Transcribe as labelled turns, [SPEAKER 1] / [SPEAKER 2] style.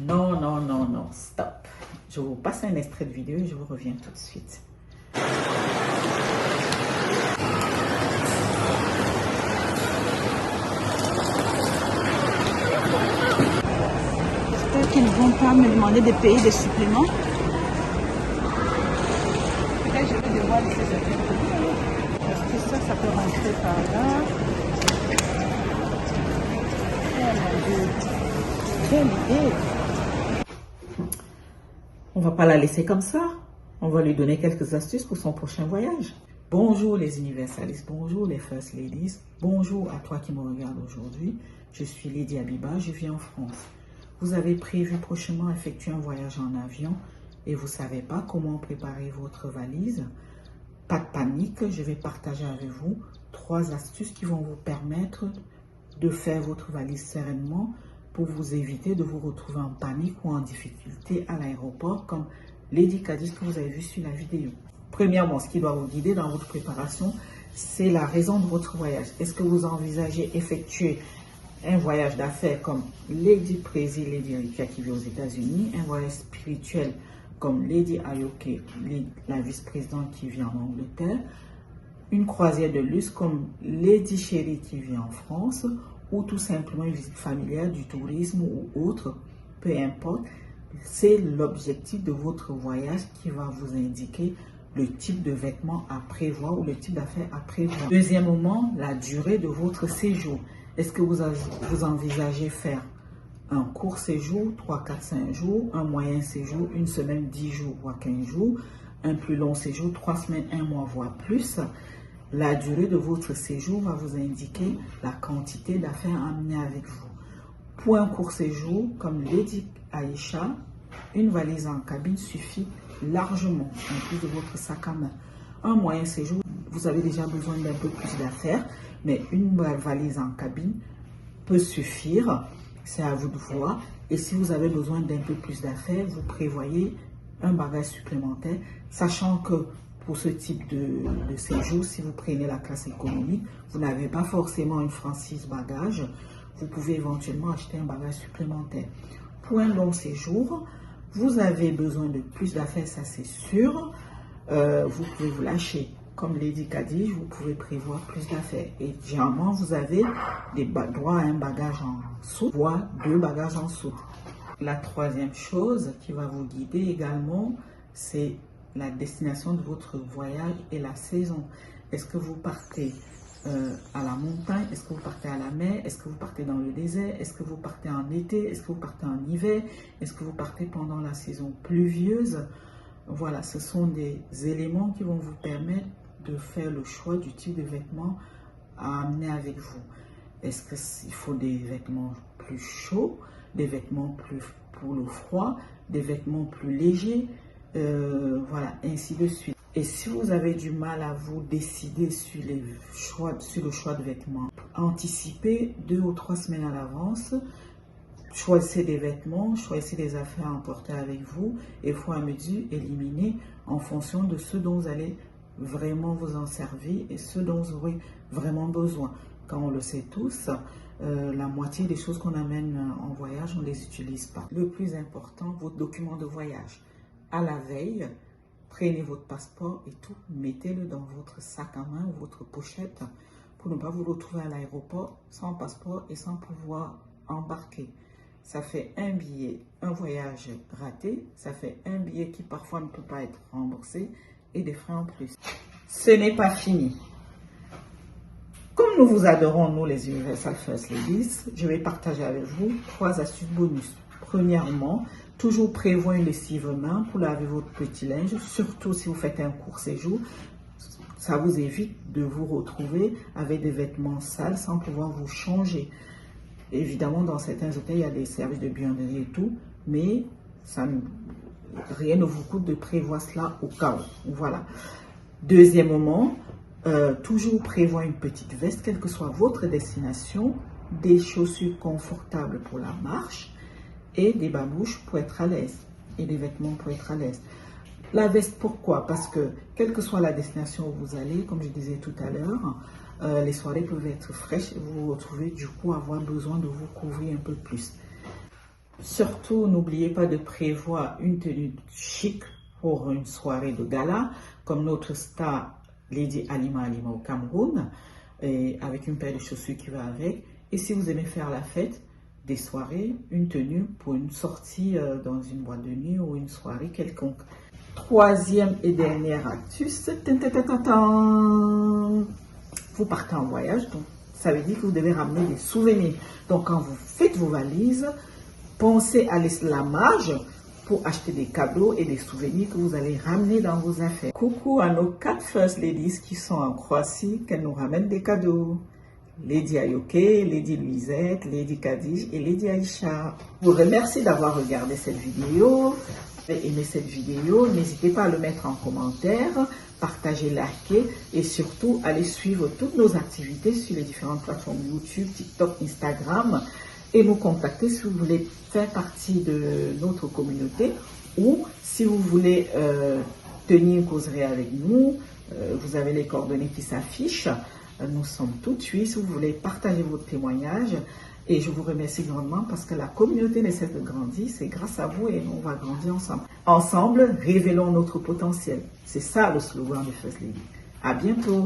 [SPEAKER 1] Non, non, non, non, stop. Je vous passe un extrait de vidéo et je vous reviens tout de suite.
[SPEAKER 2] J'espère qu'ils ne vont pas me demander de payer des suppléments. Peut-être je vais devoir laisser ça faire. Est-ce que ça peut rentrer par là? Oh mon Dieu. Quelle idée!
[SPEAKER 1] On va pas la laisser comme ça. On va lui donner quelques astuces pour son prochain voyage. Bonjour les universalistes, bonjour les first ladies, bonjour à toi qui me regarde aujourd'hui. Je suis Lady Abiba, je vis en France. Vous avez prévu prochainement effectuer un voyage en avion et vous ne savez pas comment préparer votre valise. Pas de panique, je vais partager avec vous 3 astuces qui vont vous permettre de faire votre valise sereinement pour vous éviter de vous retrouver en panique ou en difficulté à l'aéroport comme Lady Cadis que vous avez vu sur la vidéo. Premièrement, ce qui doit vous guider dans votre préparation, c'est la raison de votre voyage. Est-ce que vous envisagez effectuer un voyage d'affaires comme Lady Prezi, Lady Erika qui vit aux États-Unis, un voyage spirituel comme Lady Ayoke, la vice-présidente qui vit en Angleterre, une croisière de luxe comme Lady Chérie qui vit en France, ou tout simplement une visite familiale, du tourisme ou autre, peu importe. C'est l'objectif de votre voyage qui va vous indiquer le type de vêtements à prévoir ou le type d'affaires à prévoir. Deuxièmement, la durée de votre séjour. Est-ce que vous envisagez faire un court séjour, 3, 4, 5 jours, un moyen séjour, 1 semaine, 10 jours, voire 15 jours, un plus long séjour, 3 semaines, 1 mois, voire plus? La durée de votre séjour va vous indiquer la quantité d'affaires à amener avec vous. Pour un court séjour, comme Lady Aïcha, une valise en cabine suffit largement, en plus de votre sac à main. Un moyen séjour, vous avez déjà besoin d'un peu plus d'affaires, mais une valise en cabine peut suffire, c'est à vous de voir. Et si vous avez besoin d'un peu plus d'affaires, vous prévoyez un bagage supplémentaire, sachant que pour ce type de séjour, si vous prenez la classe économique, vous n'avez pas forcément une franchise bagage. Vous pouvez éventuellement acheter un bagage supplémentaire. Pour un long séjour, vous avez besoin de plus d'affaires, ça c'est sûr. Vous pouvez vous lâcher. Comme Lady Cadis, vous pouvez prévoir plus d'affaires. Et généralement, vous avez des droits à un bagage en soute, voire 2 bagages en soute. La troisième chose qui va vous guider également, c'est la destination de votre voyage et la saison. Est-ce que vous partez à la montagne? Est-ce que vous partez à la mer? Est-ce que vous partez dans le désert? Est-ce que vous partez en été? Est-ce que vous partez en hiver? Est-ce que vous partez pendant la saison pluvieuse? Voilà, ce sont des éléments qui vont vous permettre de faire le choix du type de vêtements à amener avec vous. Est-ce qu'il faut des vêtements plus chauds, des vêtements plus pour le froid, des vêtements plus légers, voilà, ainsi de suite. Et si vous avez du mal à vous décider sur le choix de vêtements, anticipez 2 ou 3 semaines à l'avance. Choisissez des vêtements, choisissez des affaires à emporter avec vous et au fur et à mesure, éliminez en fonction de ce dont vous allez vraiment vous en servir et ce dont vous aurez vraiment besoin. Quand on le sait tous, la moitié des choses qu'on amène en voyage, on ne les utilise pas. Le plus important, votre document de voyage. À la veille, prenez votre passeport et tout, mettez-le dans votre sac à main ou votre pochette pour ne pas vous retrouver à l'aéroport sans passeport et sans pouvoir embarquer. Ça fait un billet, un voyage raté, ça fait un billet qui parfois ne peut pas être remboursé et des frais en plus. Ce n'est pas fini. Comme nous vous adorons, nous les Universal First Ladies, je vais partager avec vous 3 astuces bonus. Premièrement, toujours prévoir une lessive main pour laver votre petit linge, surtout si vous faites un court séjour. Ça vous évite de vous retrouver avec des vêtements sales sans pouvoir vous changer. Évidemment, dans certains hôtels, il y a des services de buanderie et tout, mais rien ne vous coûte de prévoir cela au cas où. Voilà. Deuxièmement, toujours prévoir une petite veste, quelle que soit votre destination, des chaussures confortables pour la marche et des babouches pour être à l'aise et des vêtements pour être à l'aise. La veste, pourquoi? Parce que quelle que soit la destination où vous allez, comme je disais tout à l'heure, les soirées peuvent être fraîches et vous vous retrouvez du coup avoir besoin de vous couvrir un peu plus. Surtout, n'oubliez pas de prévoir une tenue chic pour une soirée de gala, comme notre star Lady Halima Halima au Cameroun, et avec une paire de chaussures qui va avec. Et si vous aimez faire la fête, des soirées, une tenue pour une sortie dans une boîte de nuit ou une soirée quelconque. Troisième et dernière astuce, vous partez en voyage, donc ça veut dire que vous devez ramener des souvenirs. Donc quand vous faites vos valises, pensez à l'esclavage pour acheter des cadeaux et des souvenirs que vous allez ramener dans vos affaires. Coucou à nos 4 First Ladies qui sont en Croatie, qu'elles nous ramènent des cadeaux. Lady Ayoke, Lady Louisette, Lady Kadij et Lady Aïcha. Je vous remercie d'avoir regardé cette vidéo. Aimé cette vidéo, n'hésitez pas à le mettre en commentaire, partager, liker et surtout allez suivre toutes nos activités sur les différentes plateformes YouTube, TikTok, Instagram et nous contacter si vous voulez faire partie de notre communauté ou si vous voulez tenir une causerie avec nous. Vous avez les coordonnées qui s'affichent. Nous sommes tout de suite si vous voulez partager votre témoignage. Et je vous remercie grandement parce que la communauté ne cesse de grandir. C'est grâce à vous et on va grandir ensemble. Ensemble, révélons notre potentiel. C'est ça le slogan de First Lady. À bientôt.